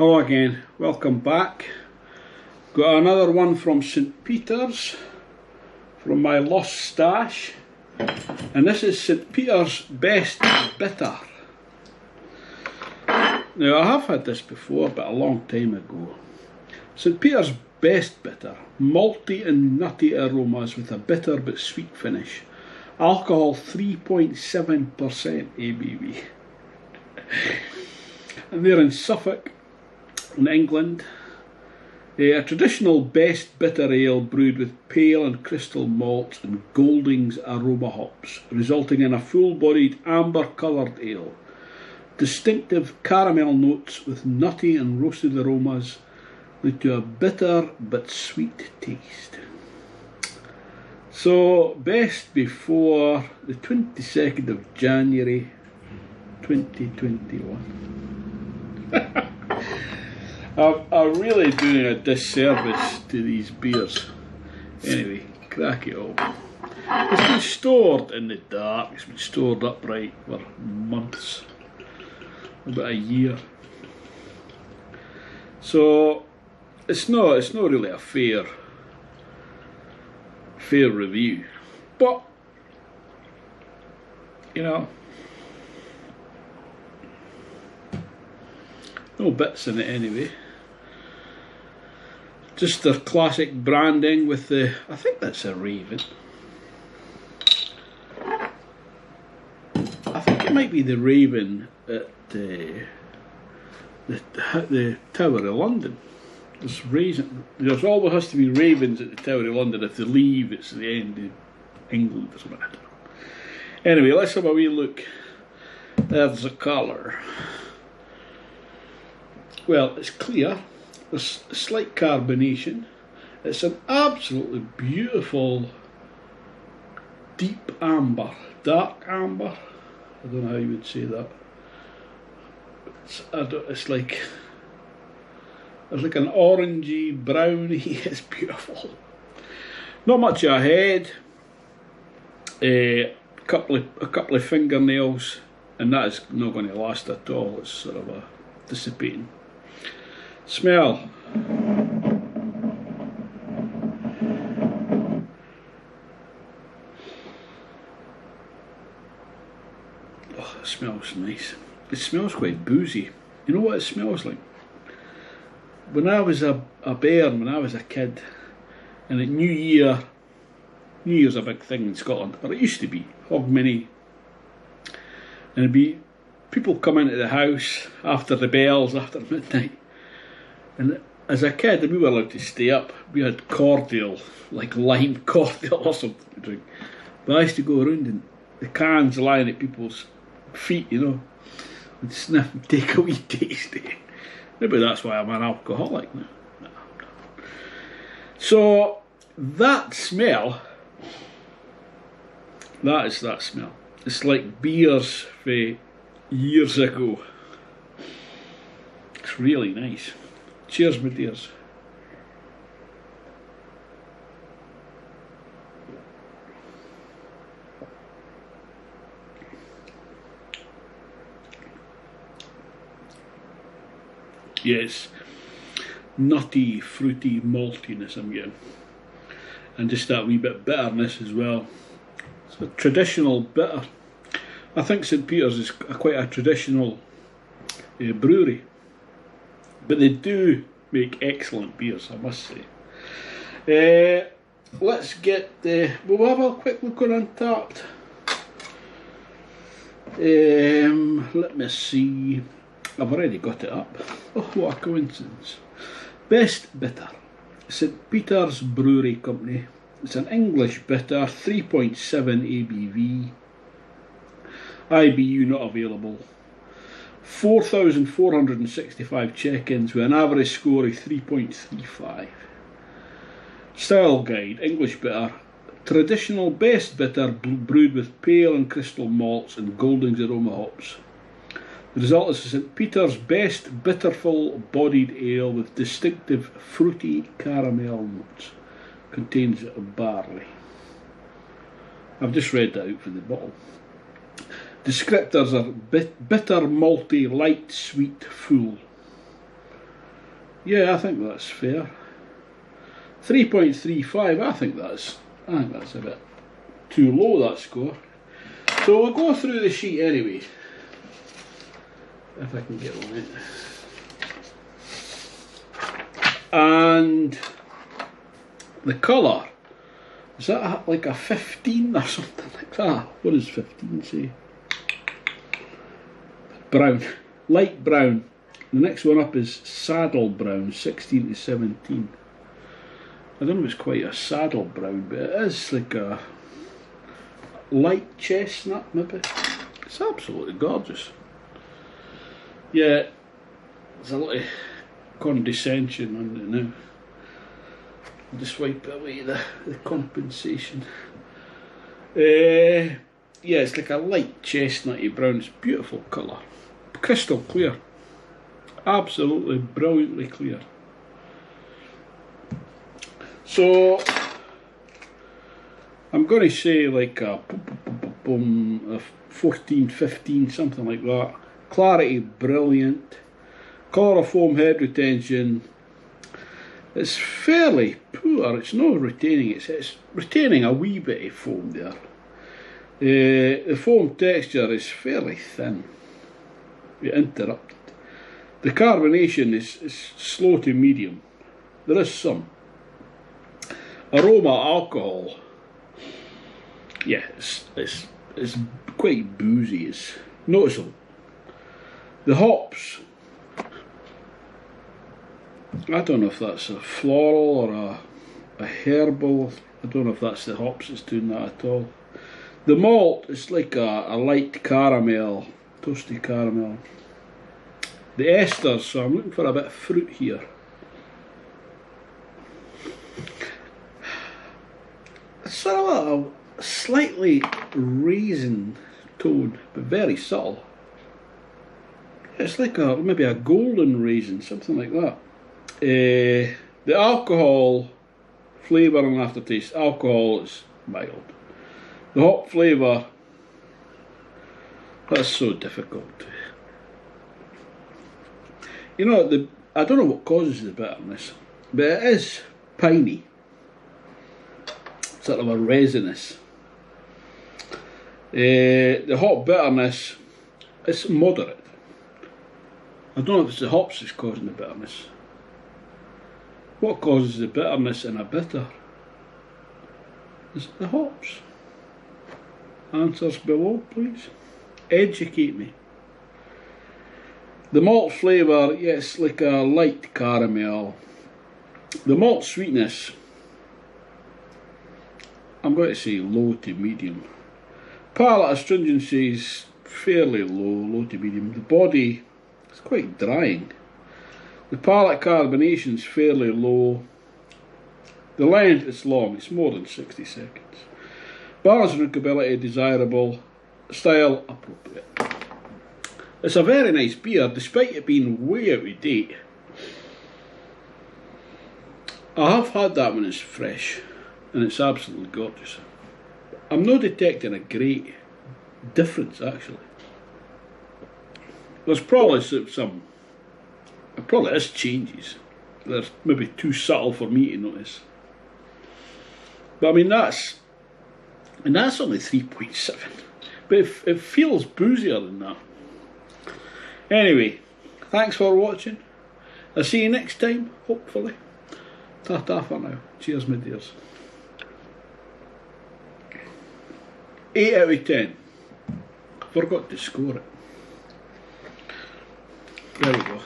Hello again, welcome back. Got another one from St Peters, from my lost stash, and this is St Peters Best Bitter. Now I have had this before, but a long time ago. St Peters Best Bitter, malty and nutty aromas with a bitter but sweet finish. Alcohol 3.7% ABV. And they're in Suffolk, in England. A traditional best bitter ale brewed with pale and crystal malts and Goldings aroma hops, resulting in a full-bodied amber-coloured ale. Distinctive caramel notes with nutty and roasted aromas lead to a bitter but sweet taste. So, best before the 22nd of January 2021. I'm really doing a disservice to these beers. Anyway, crack it open. It's been stored in the dark, it's been stored upright for months, about a year. So it's not really a fair review, but you know, no bits in it anyway. Just their classic branding with the, I think that's a raven. I think it might be the raven at the Tower of London. There's always has to be ravens at the Tower of London. If they leave, it's the end of England or something. I don't know. Anyway, let's have a wee look. There's the colour. Well, it's clear. There's a slight carbonation. It's an absolutely beautiful deep amber, dark amber. I don't know how you would say that. It's like an orangey, browny. It's beautiful. Not much ahead. A couple of fingernails, and that is not going to last at all. It's sort of a dissipating. Smell. Oh, it smells nice. It smells quite boozy. You know what it smells like? When I was a bairn, when I was a kid, and at New Year's a big thing in Scotland, or it used to be, Hogmanay, and it'd be people come into the house after the bells, after midnight. And as a kid, we were allowed to stay up. We had cordial, like lime cordial or something to drink. But I used to go around and the cans lying at people's feet, you know, and sniff and take a wee taste. Maybe that's why I'm an alcoholic now. No. So that smell, that is that smell. It's like beers from years ago. It's really nice. Cheers, my dears. Yes, nutty, fruity maltiness I'm getting, and just that wee bit of bitterness as well. It's a traditional bitter. I think St Peters is quite a traditional brewery. But they do make excellent beers, I must say. Let's get we'll have a quick look on Untapped. Let me see. I've already got it up. Oh, what a coincidence. Best Bitter. St Peters Brewery Company. It's an English bitter, 3.7 ABV. IBU not available. 4,465 check-ins with an average score of 3.35. Style guide, English bitter. Traditional best bitter brewed with pale and crystal malts and Goldings aroma hops. The result is a St Peters Best Bitterfull-bodied ale with distinctive fruity caramel notes. Contains barley. I've just read that out from the bottle. Descriptors are bitter, malty, light, sweet, full. Yeah, I think that's fair. 3.35, I think that's a bit too low, that score. So we'll go through the sheet anyway. If I can get on it. And the colour, is that like a 15 or something like that? What does 15 say? Brown, light brown. The next one up is saddle brown, 16 to 17. I don't know if it's quite a saddle brown, but it is like a light chestnut maybe. It's absolutely gorgeous. Yeah, there's a lot of condescension on it now. I'll just wipe away the compensation. Yeah, it's like a light chestnutty brown. It's beautiful colour. Crystal clear. Absolutely brilliantly clear. So I'm going to say like a 14, 15, something like that. Clarity brilliant. Colour of foam head retention. It's fairly poor. It's not retaining. It's retaining a wee bit of foam there. The foam texture is fairly thin. Interrupted. The carbonation is slow to medium. There is some. Aroma alcohol. Yeah, it's quite boozy. It's noticeable. The hops. I don't know if that's a floral or a herbal. I don't know if that's the hops that's doing that at all. The malt is like a light caramel, toasty caramel. The esters, so I'm looking for a bit of fruit here. It's sort of a slightly raisin tone, but very subtle. It's like maybe a golden raisin, something like that. The alcohol flavour and aftertaste. Alcohol is mild. The hop flavour, that's so difficult. You know, I don't know what causes the bitterness, but it is piney. Sort of a resinous. The hop bitterness, it's moderate. I don't know if it's the hops that's causing the bitterness. What causes the bitterness in a bitter? Is it the hops? Answers below, please. Educate me. The malt flavour, yes, like a light caramel. The malt sweetness, I'm going to say low to medium. Palate astringency is fairly low to medium. The body is quite drying. The palate carbonation is fairly low. The length is long, it's more than 60 seconds. Balance and drinkability desirable. Style appropriate. It's a very nice beer, despite it being way out of date. I have had that when it's fresh, and it's absolutely gorgeous. I'm not detecting a great difference, actually. There's probably some. It probably is changes. They're maybe too subtle for me to notice. But I mean, that's only 3.7. But it feels boozier than that. Anyway, thanks for watching. I'll see you next time, hopefully. Ta-ta for now. Cheers, my dears. 8 out of 10. Forgot to score it. There we go.